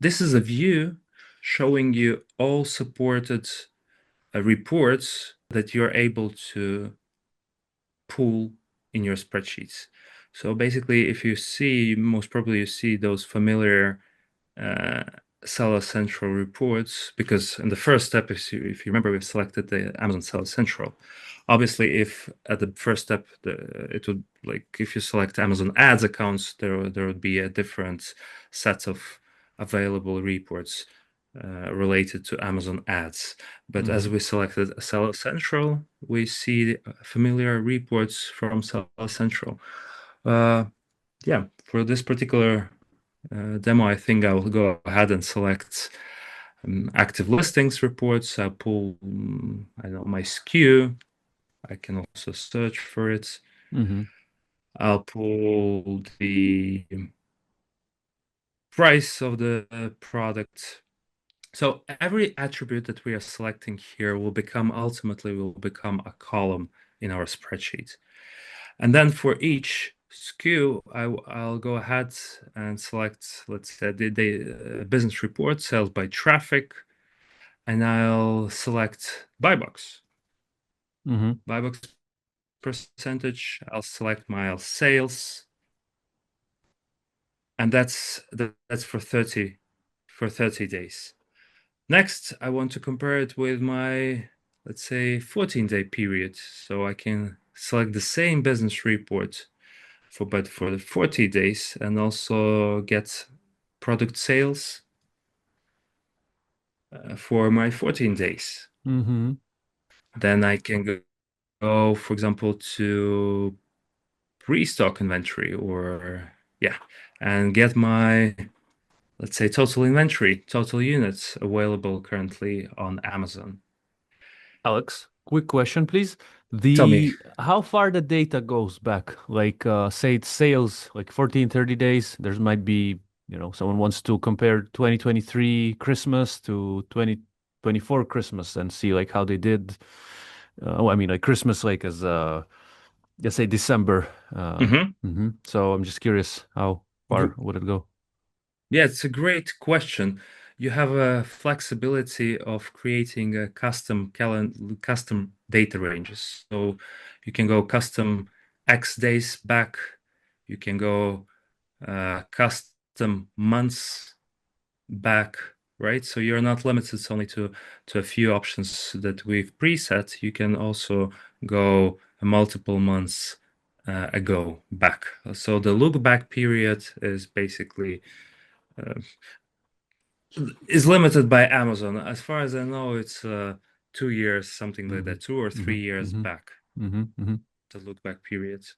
this is a view showing you all supported reports that you're able to pull in your spreadsheets. So basically, if you see, most probably you see those familiar uh, Seller Central reports, because in the first step, if you remember, we've selected the Amazon Seller Central. Obviously, if at the first step, it would, like, if you select Amazon Ads accounts, there would be a different set of available reports related to Amazon Ads. But as we selected Seller Central, we see familiar reports from Seller Central. Yeah, for this particular demo, I think I will go ahead and select active listings reports. I'll pull, I don't know, my SKU. I can also search for it. Mm-hmm. I'll pull the price of the product. So every attribute that we are selecting here ultimately will become a column in our spreadsheet. And then for each SKU, I'll go ahead and select, let's say, the business report, sales by traffic, and I'll select buy box. Mm-hmm. Buy box percentage, I'll select my sales, and that's for 30 days. Next, I want to compare it with my, let's say, 14-day period. So I can select the same business report but for the 40 days and also get product sales for my 14 days. Mm-hmm. Then I can go, for example, to restock inventory or yeah, and get my, let's say, total inventory, total units available currently on Amazon. Alex, quick question, please. Tell me. The how far the data goes back? Like say it's sales, like 14, 30 days. There might be, someone wants to compare 2023 Christmas to 2024 Christmas and see like how they did. I mean like Christmas like as let's say December. Mhm. So I'm just curious how far would it go? Yeah, it's a great question. You have a flexibility of creating a custom data ranges. So you can go custom X days back. You can go custom months back, right? So you're not limited only to a few options that we've preset. You can also go multiple months ago back. So the look back period is basically uh, is limited by Amazon. As far as I know, it's 2 years, something like Mm-hmm. that, 2 or Mm-hmm. 3 years Mm-hmm. back, Mm-hmm. Mm-hmm. the look back period.